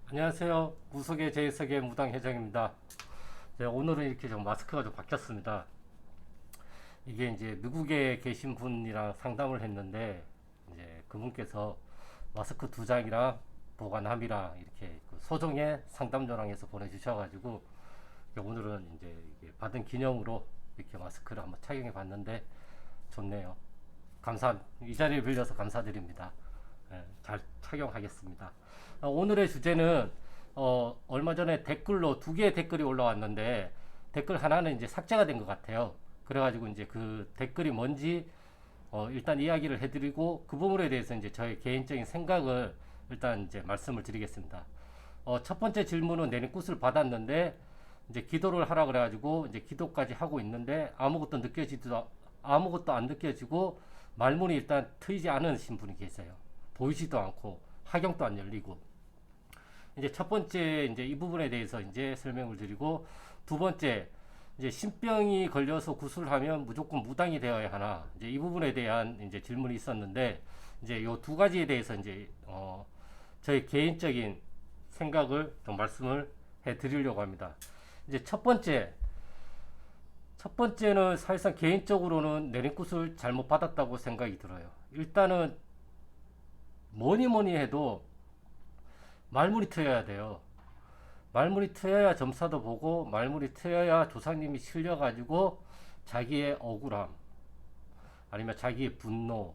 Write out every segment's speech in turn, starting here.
안녕하세요. 무속의 제이석의 무당회장입니다. 오늘은 이렇게 좀 마스크가 좀 바뀌었습니다. 이게 이제 미국에 계신 분이랑 상담을 했는데, 이제 그분께서 마스크 두 장이랑 보관함이랑 이렇게 그 소정의 상담료랑해서 보내주셔가지고, 오늘은 이제 이게 받은 기념으로 이렇게 마스크를 한번 착용해 봤는데, 좋네요. 이 자리를 빌려서 감사드립니다. 잘 착용하겠습니다. 오늘의 주제는 얼마 전에 댓글로 두 개의 댓글이 올라왔는데 댓글 하나는 이제 삭제가 된 것 같아요. 그래가지고 이제 그 댓글이 뭔지 일단 이야기를 해드리고 그 부분에 대해서 이제 저의 개인적인 생각을 일단 이제 말씀을 드리겠습니다. 첫 번째 질문은 내리굿을 받았는데 이제 기도를 하라 그래가지고 이제 기도까지 하고 있는데 아무것도 안 느껴지고 말문이 일단 트이지 않으신 분이 계세요. 보이지도 않고 하경도 안 열리고. 이제 첫 번째 이제 이 부분에 대해서 이제 설명을 드리고, 두 번째 이제 신병이 걸려서 구술하면 무조건 무당이 되어야 하나, 이제 이 부분에 대한 이제 질문이 있었는데, 이제 요 두 가지에 대해서 이제 저희 개인적인 생각을 좀 말씀을 해 드리려고 합니다. 이제 첫 번째는 사실상 개인적으로는 내린굿을 잘못 받았다고 생각이 들어요. 일단은 뭐니 뭐니 해도 말문이 트여야 돼요. 말문이 트여야 점사도 보고, 말문이 트여야 조상님이 실려가지고 자기의 억울함, 아니면 자기의 분노,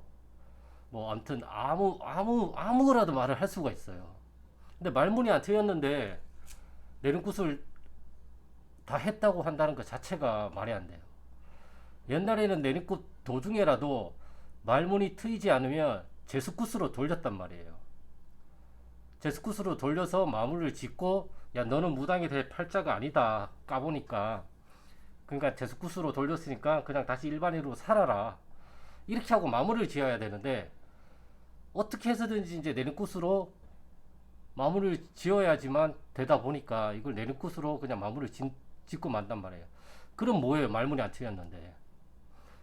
뭐 아무튼 아무거라도 말을 할 수가 있어요. 근데 말문이 안 트였는데 내린굿을 다 했다고 한다는 것 자체가 말이 안 돼요. 옛날에는 내린굿 도중에라도 말문이 트이지 않으면 제스굿으로 돌렸단 말이에요. 제스쿠스로 돌려서 마무리를 짓고, 야 너는 무당이 될 팔자가 아니다 까보니까, 그러니까 제스쿠스로 돌렸으니까 그냥 다시 일반인으로 살아라, 이렇게 하고 마무리를 지어야 되는데, 어떻게 해서든지 이제 내리굿으로 마무리를 지어야지만 되다 보니까 이걸 내리굿으로 그냥 마무리를 짓고 만단 말이에요. 그럼 뭐예요? 말문이 안 트였는데.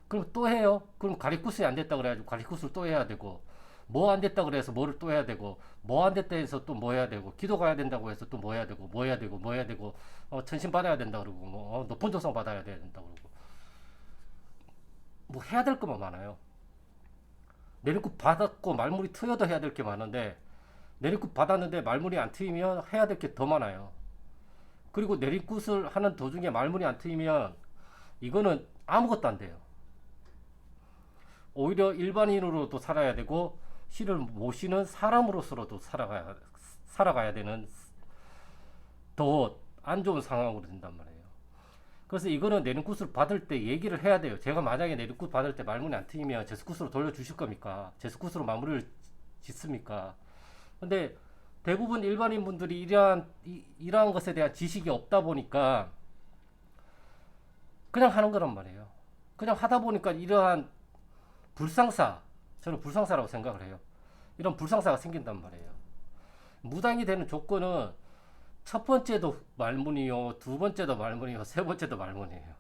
그럼 또 해요? 그럼 가리쿠스이 안 됐다 그래가지고 가리쿠스를 또 해야 되고, 뭐 안 됐다 그래서 뭐를 또 해야 되고, 뭐 안 됐다 해서 또 뭐 해야 되고, 기도 가야 된다고 해서 또 뭐 해야 되고, 뭐 해야 되고, 뭐 해야 되고, 천신 받아야 된다 그러고, 뭐 높은 조상 받아야 된다 그러고, 뭐 해야 될 것만 많아요. 내리굿 받았고 말문이 트여도 해야 될 게 많은데, 내리굿 받았는데 말문이 안 트이면 해야 될 게 더 많아요. 그리고 내리굿을 하는 도중에 말문이 안 트이면 이거는 아무것도 안 돼요. 오히려 일반인으로도 살아야 되고 신을 모시는 사람으로서도 살아가야 되는 더 안 좋은 상황으로 된단 말이에요. 그래서 이거는 내리굿을 받을 때 얘기를 해야 돼요. 제가 만약에 내리굿 받을 때 말문이 안 트이면 제스굿으로 돌려주실 겁니까? 제스굿으로 마무리를 짓습니까? 근데 대부분 일반인 분들이 이러한 것에 대한 지식이 없다 보니까 그냥 하는 거란 말이에요. 그냥 하다 보니까 이러한 불상사, 저는 불상사라고 생각을 해요. 이런 불상사가 생긴단 말이에요. 무당이 되는 조건은 첫 번째도 말문이요, 두 번째도 말문이요, 세 번째도 말문이에요.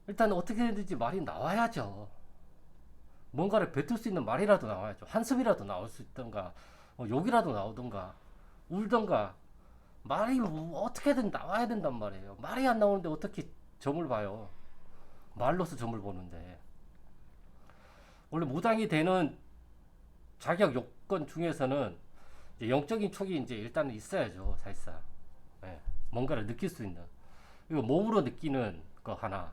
일단 어떻게든지 말이 나와야죠. 뭔가를 뱉을 수 있는 말이라도 나와야죠. 한숨이라도 나올 수 있던가, 욕이라도 나오던가, 울던가, 말이 뭐 어떻게든 나와야 된단 말이에요. 말이 안 나오는데 어떻게 점을 봐요. 말로서 점을 보는데. 원래 무당이 되는 자격 요건 중에서는 이제 영적인 촉이 이제 일단은 있어야죠, 사실상. 예, 뭔가를 느낄 수 있는. 이거 몸으로 느끼는 거 하나,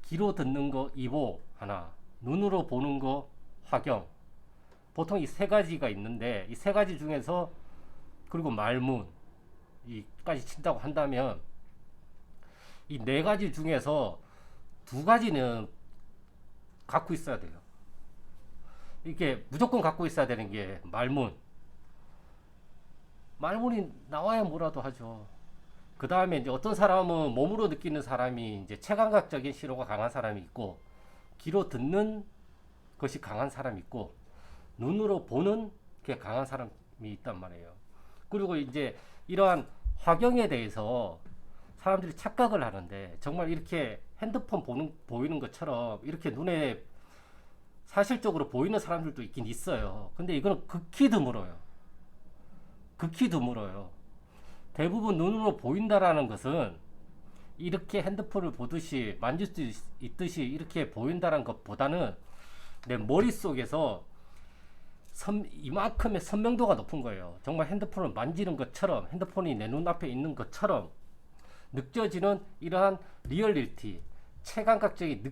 귀로 듣는 거 이보 하나, 눈으로 보는 거 화경. 보통 이 세 가지가 있는데, 이 세 가지 중에서, 그리고 말문 이까지 친다고 한다면, 이 네 가지 중에서 두 가지는 갖고 있어야 돼요. 이게 무조건 갖고 있어야 되는 게 말문. 말문이 나와야 뭐라도 하죠. 그 다음에 이제 어떤 사람은 몸으로 느끼는 사람이 이제 체감각적인 신호가 강한 사람이 있고, 귀로 듣는 것이 강한 사람이 있고, 눈으로 보는 게 강한 사람이 있단 말이에요. 그리고 이제 이러한 화경에 대해서 사람들이 착각을 하는데, 정말 이렇게 핸드폰 보이는 것처럼 이렇게 눈에 사실적으로 보이는 사람들도 있긴 있어요. 근데 이거는 극히 드물어요. 극히 드물어요. 대부분 눈으로 보인다라는 것은 이렇게 핸드폰을 보듯이 만질 수 있듯이 이렇게 보인다는 것보다는 내 머릿속에서 이만큼의 선명도가 높은 거예요. 정말 핸드폰을 만지는 것처럼, 핸드폰이 내 눈앞에 있는 것처럼 느껴지는 이러한 리얼리티, 체감각적인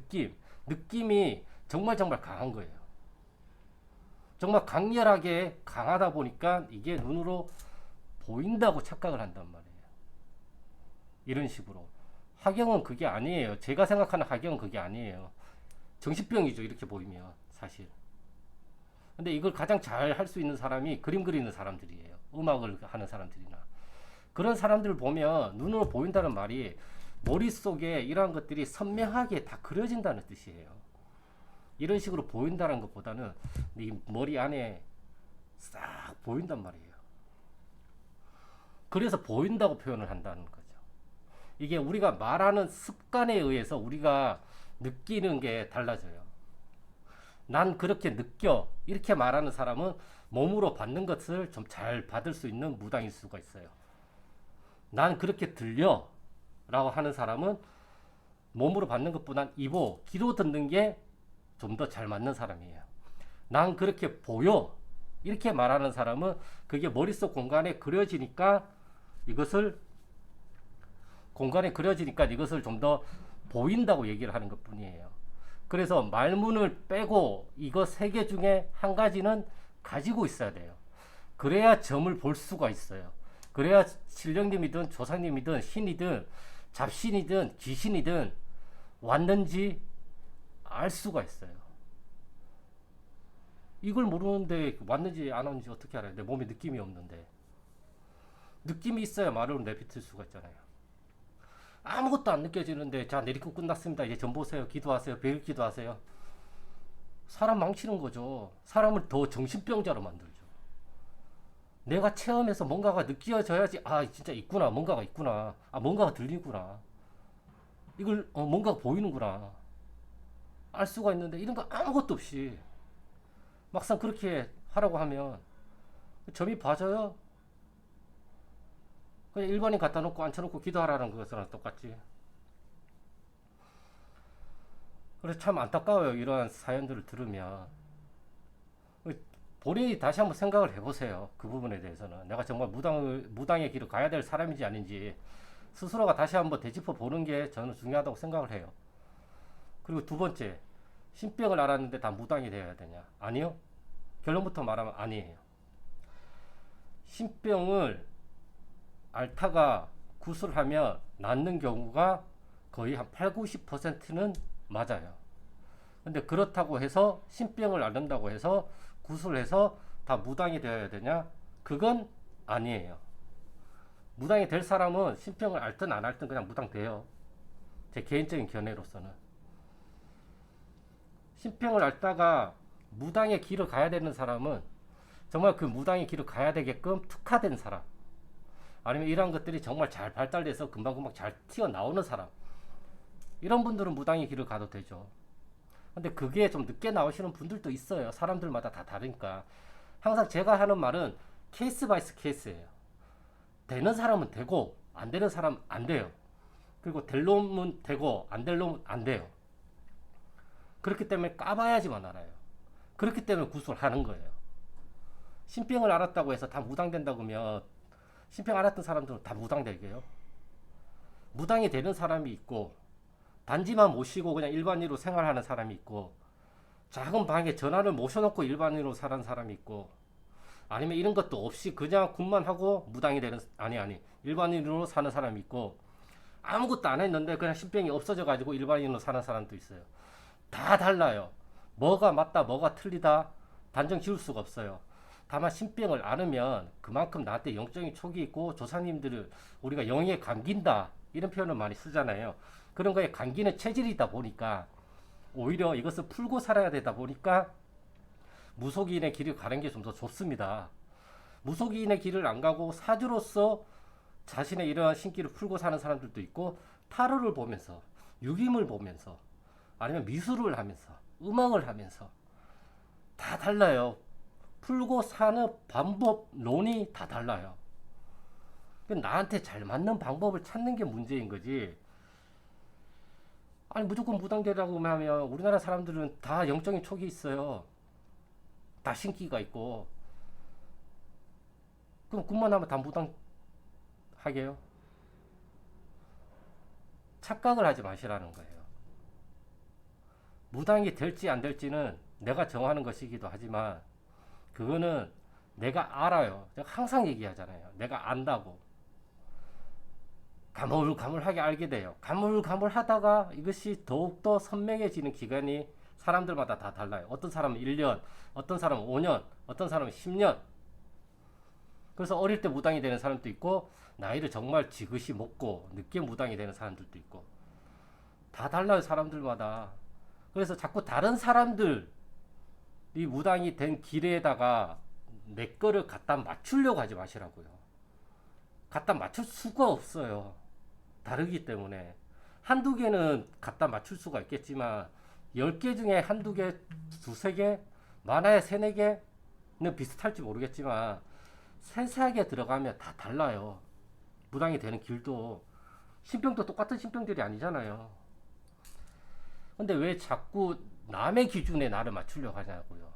느낌이 정말 강한 거예요. 정말 강렬하게 강하다 보니까 이게 눈으로 보인다고 착각을 한단 말이에요. 이런 식으로. 하경은 그게 아니에요. 제가 생각하는 하경은 그게 아니에요. 정신병이죠. 이렇게 보이면 사실. 근데 이걸 가장 잘 할 수 있는 사람이 그림 그리는 사람들이에요. 음악을 하는 사람들이나. 그런 사람들을 보면 눈으로 보인다는 말이 머릿속에 이러한 것들이 선명하게 다 그려진다는 뜻이에요. 이런 식으로 보인다는 것보다는 이 머리 안에 싹 보인단 말이에요. 그래서 보인다고 표현을 한다는 거죠. 이게 우리가 말하는 습관에 의해서 우리가 느끼는 게 달라져요. 난 그렇게 느껴. 이렇게 말하는 사람은 몸으로 받는 것을 좀 잘 받을 수 있는 무당일 수가 있어요. 난 그렇게 들려. 라고 하는 사람은 몸으로 받는 것보단 귀로 듣는 게 좀 더 잘 맞는 사람이에요. 난 그렇게 보여. 이렇게 말하는 사람은 그게 머릿속 공간에 그려지니까 이것을 좀 더 보인다고 얘기를 하는 것 뿐이에요. 그래서 말문을 빼고 이거 세 개 중에 한 가지는 가지고 있어야 돼요. 그래야 점을 볼 수가 있어요. 그래야 신령님이든 조상님이든 신이든 잡신이든 귀신이든 왔는지 알 수가 있어요. 이걸 모르는데 왔는지 안 왔는지 어떻게 알아요? 내 몸에 느낌이 없는데. 느낌이 있어야 말을 내뱉을 수가 있잖아요. 아무것도 안 느껴지는데 자 내리고 끝났습니다. 이제 점 보세요. 기도하세요. 배일 기도하세요. 사람 망치는 거죠. 사람을 더 정신병자로 만들죠. 내가 체험해서 뭔가가 느껴져야지 아 진짜 있구나. 뭔가가 있구나. 아 뭔가가 들리구나. 이걸 뭔가가 보이는구나. 알 수가 있는데 이런 거 아무것도 없이 막상 그렇게 하라고 하면 점이 봐져요. 그냥 일반인 갖다 놓고 앉혀놓고 기도하라는 것이랑 똑같지. 그래서 참 안타까워요. 이러한 사연들을 들으면. 본인이 다시 한번 생각을 해보세요. 그 부분에 대해서는. 내가 정말 무당의 길을 가야 될 사람인지 아닌지 스스로가 다시 한번 되짚어 보는 게 저는 중요하다고 생각을 해요. 그리고 두 번째, 신병을 알았는데 다 무당이 되어야 되냐? 아니요. 결론부터 말하면 아니에요. 신병을 앓다가 구술하면 낫는 경우가 거의 한 8, 90%는 맞아요. 근데 그렇다고 해서 신병을 앓는다고 해서 구술해서 다 무당이 되어야 되냐? 그건 아니에요. 무당이 될 사람은 신병을 앓든 안 앓든 그냥 무당 돼요. 제 개인적인 견해로서는. 신병을 앓다가 무당의 길을 가야 되는 사람은 정말 그 무당의 길을 가야 되게끔 특화된 사람, 아니면 이런 것들이 정말 잘 발달돼서 금방금방 잘 튀어나오는 사람, 이런 분들은 무당의 길을 가도 되죠. 근데 그게 좀 늦게 나오시는 분들도 있어요. 사람들마다 다 다르니까. 항상 제가 하는 말은 케이스 바이 케이스예요. 되는 사람은 되고 안 되는 사람은 안 돼요. 그리고 될 놈은 되고 안 될 놈은 안 돼요. 그렇기 때문에 까봐야지만 알아요. 그렇기 때문에 구술하는 거예요. 신병을 알았다고 해서 다 무당된다고 하면 신병 알았던 사람들은 다 무당되게요. 무당이 되는 사람이 있고 단지만 모시고 그냥 일반인으로 생활하는 사람이 있고 작은 방에 전화를 모셔놓고 일반인으로 사는 사람이 있고 아니면 이런 것도 없이 그냥 굿만 하고 무당이 되는 일반인으로 사는 사람이 있고 아무것도 안 했는데 그냥 신병이 없어져 가지고 일반인으로 사는 사람도 있어요. 다 달라요. 뭐가 맞다 뭐가 틀리다 단정 지을 수가 없어요. 다만 신병을 앓으면 그만큼 나한테 영적인 촉이 있고 조상님들을 우리가 영에 감긴다 이런 표현을 많이 쓰잖아요. 그런 거에 감기는 체질이다 보니까 오히려 이것을 풀고 살아야 되다 보니까 무속인의 길을 가는 게 좀 더 좋습니다. 무속인의 길을 안 가고 사주로서 자신의 이러한 신기를 풀고 사는 사람들도 있고 타로를 보면서 유김을 보면서 아니면 미술을 하면서 음악을 하면서 다 달라요. 풀고 사는 방법론이 다 달라요. 나한테 잘 맞는 방법을 찾는 게 문제인 거지. 아니 무조건 무당되라고 하면 우리나라 사람들은 다 영적인 촉이 있어요. 다 신기가 있고. 그럼 군만 하면 다 무당 하게요? 착각을 하지 마시라는 거예요. 무당이 될지 안 될지는 내가 정하는 것이기도 하지만 그거는 내가 알아요. 제가 항상 얘기하잖아요. 내가 안다고. 가물가물하게 알게 돼요. 가물가물하다가 이것이 더욱더 선명해지는 기간이 사람들마다 다 달라요. 어떤 사람은 1년, 어떤 사람은 5년, 어떤 사람은 10년. 그래서 어릴 때 무당이 되는 사람도 있고 나이를 정말 지그시 먹고 늦게 무당이 되는 사람들도 있고 다 달라요. 사람들마다. 그래서 자꾸 다른 사람들이 무당이 된 길에다가 내 거를 갖다 맞추려고 하지 마시라고요. 갖다 맞출 수가 없어요. 다르기 때문에. 한두 개는 갖다 맞출 수가 있겠지만 10개 중에 한두 개, 두세 개, 많아야 세네 개는 비슷할지 모르겠지만 세세하게 들어가면 다 달라요. 무당이 되는 길도. 신병도 똑같은 신병들이 아니잖아요. 근데 왜 자꾸 남의 기준에 나를 맞추려고 하냐고요.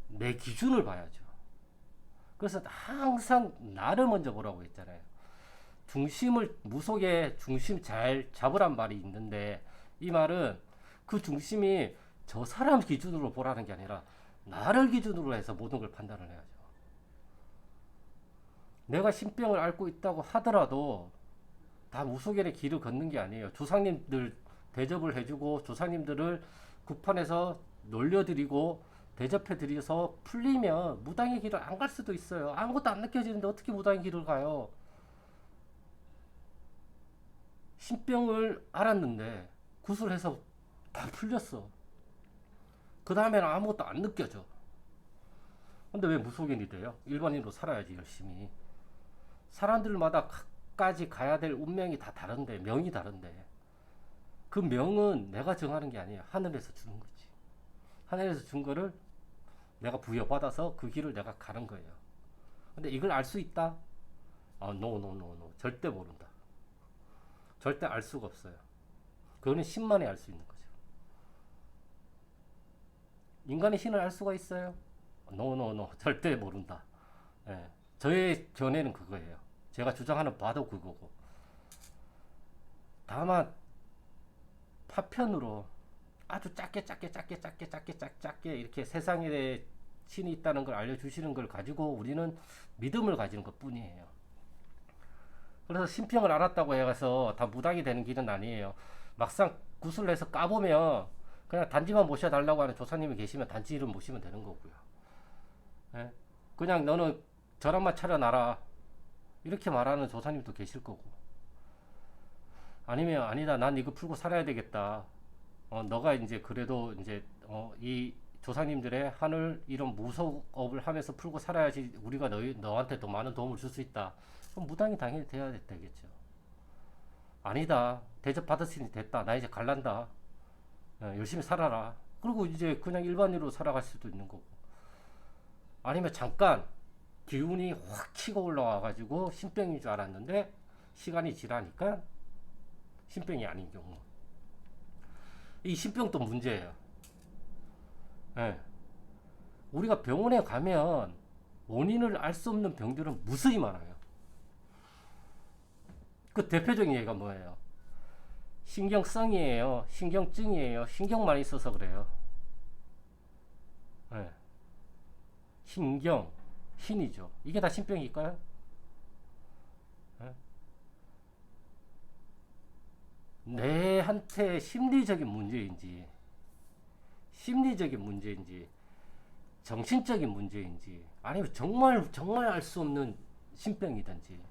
내 기준을 봐야죠. 그래서 항상 나를 먼저 보라고 했잖아요. 중심을, 무속에 중심 잘 잡으란 말이 있는데 이 말은 그 중심이 저 사람 기준으로 보라는 게 아니라 나를 기준으로 해서 모든 걸 판단을 해야죠. 내가 신병을 앓고 있다고 하더라도 다 무속인의 길을 걷는 게 아니에요. 조상님들 대접을 해주고 조상님들을 구판에서 놀려드리고 대접해드려서 풀리면 무당의 길을 안 갈 수도 있어요. 아무것도 안 느껴지는데 어떻게 무당의 길을 가요? 신병을 앓았는데 구술해서 다 풀렸어. 그 다음에는 아무것도 안 느껴져. 근데 왜 무속인이 돼요? 일반인으로 살아야지 열심히. 사람들마다 까지 가야 될 운명이 다 다른데, 명이 다른데 그 명은 내가 정하는 게 아니에요. 하늘에서 주는 거지. 하늘에서 준 거를 내가 부여받아서 그 길을 내가 가는 거예요. 근데 이걸 알 수 있다? no. 절대 모른다. 절대 알 수가 없어요. 그거는 신만이 알 수 있는 거죠. 인간의 신을 알 수가 있어요? no. 절대 모른다. 예. 저의 견해는 그거예요. 제가 주장하는 바도 그거고. 다만 파편으로 아주 작게 이렇게 세상에 신이 있다는 걸 알려주시는 걸 가지고 우리는 믿음을 가지는 것 뿐이에요. 그래서 신병을 알았다고 해서 다 무당이 되는 길은 아니에요. 막상 구슬해서 까보면 그냥 단지만 모셔달라고 하는 조사님이 계시면 단지 이름 모시면 되는 거고요. 예? 그냥 너는 저랑만 차려놔라 이렇게 말하는 조사님도 계실 거고, 아니면 아니다 난 이거 풀고 살아야 되겠다. 너가 이제 그래도 이제 이 조상님들의 하늘 이런 무속업을 하면서 풀고 살아야지 우리가 너한테 더 많은 도움을 줄 수 있다. 그럼 무당이 당연히 돼야 되겠죠. 아니다 대접 받았으니 됐다 나 이제 갈란다. 열심히 살아라. 그리고 이제 그냥 일반인으로 살아갈 수도 있는 거고, 아니면 잠깐 기운이 확 치고 올라와 가지고 신병인 줄 알았는데 시간이 지나니까 신병이 아닌 경우, 이 신병도 문제예요. 예. 우리가 병원에 가면 원인을 알 수 없는 병들은 무수히 많아요. 그 대표적인 예가 뭐예요? 신경성이에요, 신경증이에요, 신경만 있어서 그래요. 예. 신경, 신이죠. 이게 다 신병일까요? 예? 내한테 심리적인 문제인지 정신적인 문제인지 아니면 정말 알 수 없는 신병이든지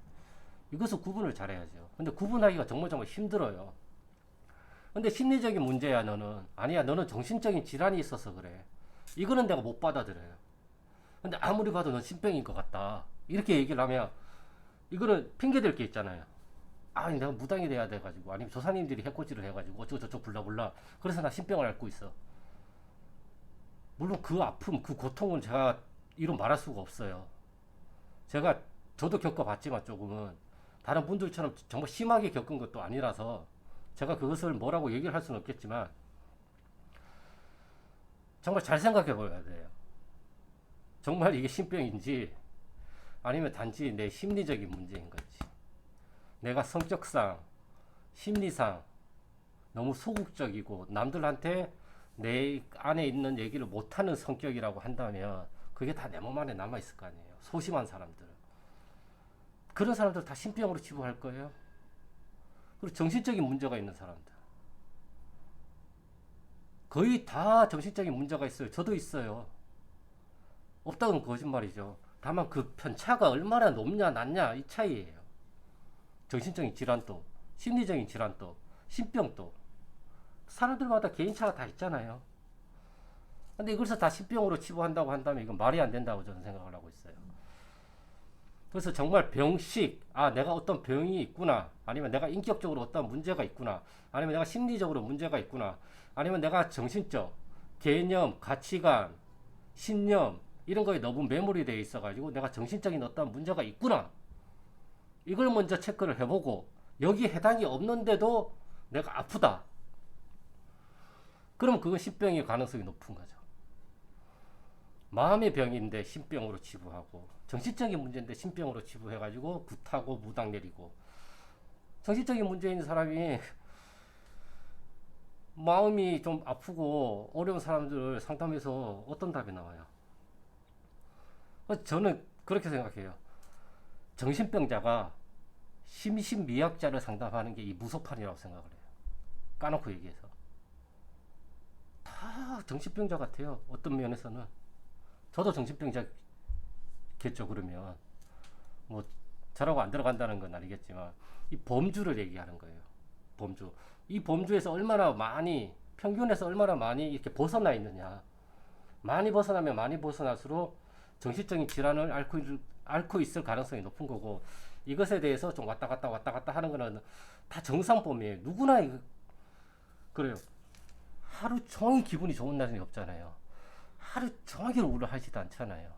이것을 구분을 잘해야죠. 근데 구분하기가 정말 힘들어요. 근데 심리적인 문제야 너는, 아니야 너는 정신적인 질환이 있어서 그래, 이거는 내가 못 받아들여요. 근데 아무리 봐도 넌 신병인 것 같다 이렇게 얘기를 하면 이거는 핑계댈 게 있잖아요. 아니 내가 무당이 돼야 돼가지고, 아니면 조사님들이 해코지를 해가지고 어쩌고저쩌고 불러불라 그래서 나 신병을 앓고 있어. 물론 그 아픔 그 고통은 제가 이루 말할 수가 없어요. 저도 겪어봤지만 조금은 다른 분들처럼 정말 심하게 겪은 것도 아니라서 제가 그것을 뭐라고 얘기를 할 수는 없겠지만 정말 잘 생각해 봐야 돼요. 정말 이게 신병인지 아니면 단지 내 심리적인 문제인 건지, 내가 성격상 심리상 너무 소극적이고 남들한테 내 안에 있는 얘기를 못하는 성격이라고 한다면 그게 다 내 몸 안에 남아있을 거 아니에요. 소심한 사람들, 그런 사람들 다 신병으로 치부할 거예요. 그리고 정신적인 문제가 있는 사람들 거의 다 정신적인 문제가 있어요. 저도 있어요. 없다고는 거짓말이죠. 다만 그 편차가 얼마나 높냐 낮냐 이 차이예요. 정신적인 질환도 심리적인 질환도 신병도 사람들마다 개인차가 다 있잖아요. 근데 이것을 다 신병으로 치부한다고 한다면 이건 말이 안 된다고 저는 생각을 하고 있어요. 그래서 정말 병식, 내가 어떤 병이 있구나, 아니면 내가 인격적으로 어떤 문제가 있구나, 아니면 내가 심리적으로 문제가 있구나, 아니면 내가 정신적 개념, 가치관, 신념 이런 거에 너무 매몰이 되어 있어가지고 내가 정신적인 어떤 문제가 있구나, 이걸 먼저 체크를 해보고 여기 해당이 없는데도 내가 아프다, 그럼 그건 신병의 가능성이 높은 거죠. 마음의 병인데 신병으로 치부하고, 정신적인 문제인데 신병으로 치부해가지고 굿하고 무당 내리고, 정신적인 문제 있는 사람이 마음이 좀 아프고 어려운 사람들을 상담해서 어떤 답이 나와요? 저는 그렇게 생각해요. 정신병자가 심신미약자를 상담하는 게 이 무소판이라고 생각을 해요. 까놓고 얘기해서 다 정신병자 같아요. 어떤 면에서는 저도 정신병자겠죠. 그러면 뭐 저라고 안 들어간다는 건 아니겠지만 이 범주를 얘기하는 거예요. 범주. 이 범주에서 얼마나 많이, 평균에서 얼마나 많이 이렇게 벗어나 있느냐. 많이 벗어나면 많이 벗어날수록 정신적인 질환을 앓고 있을 가능성이 높은 거고, 이것에 대해서 좀 왔다 갔다 하는 거는 다 정상범위에요. 누구나 그래요. 하루 종일 기분이 좋은 날이 없잖아요. 하루 종일 우울하지도 않잖아요.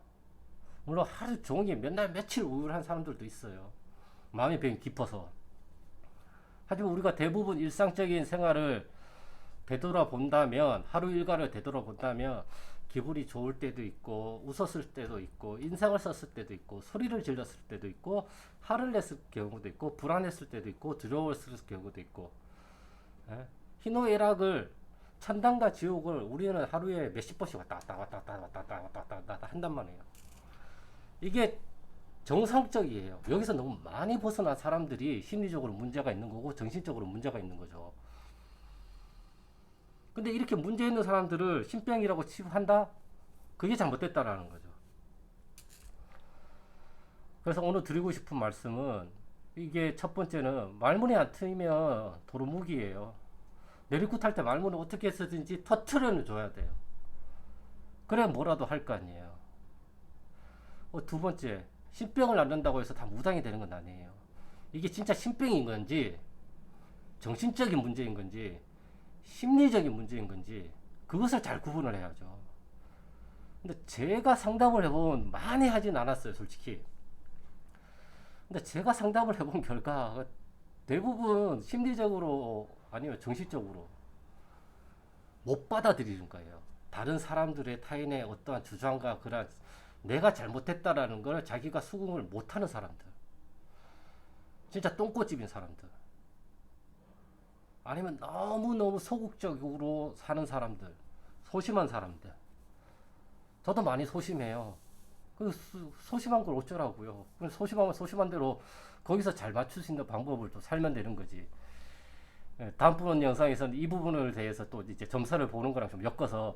물론 하루 종일 몇 날 며칠 우울한 사람들도 있어요. 마음의 병이 깊어서. 하지만 우리가 대부분 일상적인 생활을 되돌아본다면, 하루 일과를 되돌아본다면 기분이 좋을 때도 있고, 웃었을 때도 있고, 인상을 썼을 때도 있고, 소리를 질렀을 때도 있고, 화를 냈을 경우도 있고, 불안했을 때도 있고, 두려웠을 경우도 있고, 희노애락을, 천당과 지옥을 우리는 하루에 몇십 번씩 왔다 갔다 한단 말이에요. 이게 정상적이에요. 여기서 너무 많이 벗어난 사람들이 심리적으로 문제가 있는 거고 정신적으로 문제가 있는 거죠. 근데 이렇게 문제 있는 사람들을 신병이라고 치부한다? 그게 잘못됐다라는 거죠. 그래서 오늘 드리고 싶은 말씀은, 이게 첫 번째는 말문이 안 트이면 도루묵이에요. 내리굿 할 때 말문을 어떻게 해서든지 터트려 줘야 돼요. 그래야 뭐라도 할 거 아니에요. 두 번째, 신병을 앓는다고 해서 다 무당이 되는 건 아니에요. 이게 진짜 신병인 건지, 정신적인 문제인 건지, 심리적인 문제인 건지, 그것을 잘 구분을 해야죠. 근데 제가 상담을 해본, 많이 하진 않았어요, 솔직히. 근데 제가 상담을 해본 결과 대부분 심리적으로 아니면 정신적으로 못 받아들이는 거예요. 다른 사람들의, 타인의 어떠한 주장과 그런 내가 잘못했다라는 걸 자기가 수긍을 못하는 사람들, 진짜 똥꼬집인 사람들, 아니면 너무너무 소극적으로 사는 사람들, 소심한 사람들. 저도 많이 소심해요. 그 소심한 걸 어쩌라고요. 소심하면 소심한 대로 거기서 잘 맞출 수 있는 방법을 또 살면 되는 거지. 다음번 영상에서는 이 부분을 대해서 또 이제 점사를 보는 거랑 좀 엮어서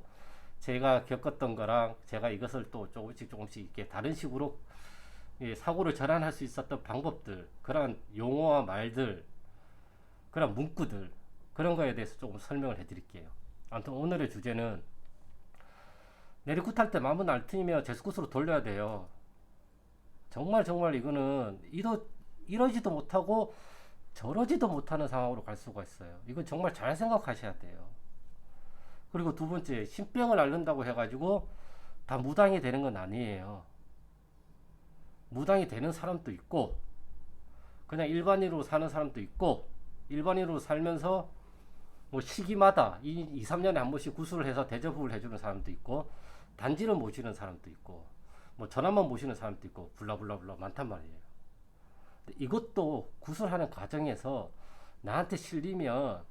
제가 겪었던 거랑 제가 이것을 또 조금씩 이렇게 다른 식으로 사고를 전환할 수 있었던 방법들, 그런 용어와 말들, 그런 문구들, 그런 거에 대해서 조금 설명을 해드릴게요. 아무튼 오늘의 주제는, 내리굿할 때 마음은 안 트이면 제스굿으로 돌려야 돼요. 정말 이거는 이러지도 못하고 저러지도 못하는 상황으로 갈 수가 있어요. 이건 정말 잘 생각하셔야 돼요. 그리고 두 번째, 신병을 앓는다고 해가지고 다 무당이 되는 건 아니에요. 무당이 되는 사람도 있고 그냥 일반인으로 사는 사람도 있고 일반인으로 살면서 뭐 시기마다 2, 3년에 한 번씩 구술을 해서 대접을 해주는 사람도 있고 단지를 모시는 사람도 있고 뭐 전화만 모시는 사람도 있고 블라블라블라 많단 말이에요. 근데 이것도 구술하는 과정에서 나한테 실리면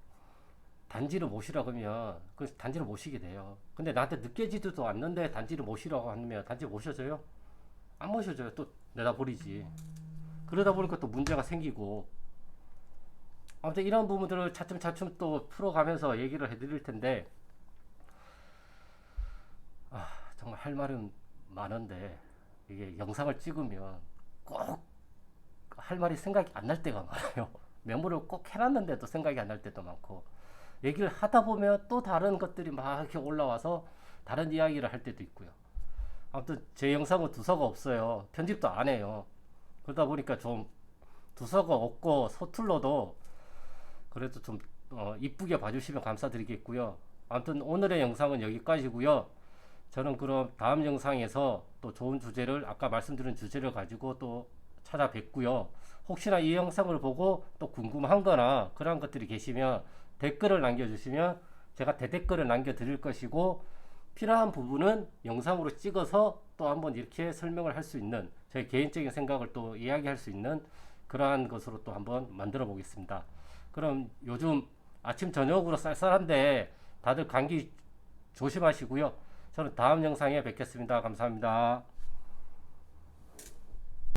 단지를 모시라고 하면 그 단지를 모시게 돼요. 근데 나한테 느껴지지도 않는데 단지를 모시라고 하면 단지 모셔져요? 안 모셔져요. 또 내다 버리지. 그러다 보니까 또 문제가 생기고 아무튼 이런 부분들을 차츰차츰 또 풀어가면서 얘기를 해드릴 텐데 정말 할 말은 많은데 이게 영상을 찍으면 꼭 할 말이 생각이 안 날 때가 많아요. 메모를 꼭 해놨는데도 생각이 안 날 때도 많고 얘기를 하다 보면 또 다른 것들이 막 이렇게 올라와서 다른 이야기를 할 때도 있고요. 아무튼 제 영상은 두서가 없어요. 편집도 안 해요. 그러다 보니까 좀 두서가 없고 서툴러도 그래도 좀 이쁘게 봐주시면 감사드리겠고요. 아무튼 오늘의 영상은 여기까지고요. 저는 그럼 다음 영상에서 또 좋은 주제를 아까 말씀드린 주제를 가지고 또 찾아뵙고요. 혹시나 이 영상을 보고 또 궁금한 거나 그런 것들이 계시면 댓글을 남겨주시면 제가 대댓글을 남겨드릴 것이고 필요한 부분은 영상으로 찍어서 또 한번 이렇게 설명을 할 수 있는 제 개인적인 생각을 또 이야기할 수 있는 그러한 것으로 또 한번 만들어 보겠습니다. 그럼 요즘 아침 저녁으로 쌀쌀한데 다들 감기 조심하시고요. 저는 다음 영상에 뵙겠습니다. 감사합니다.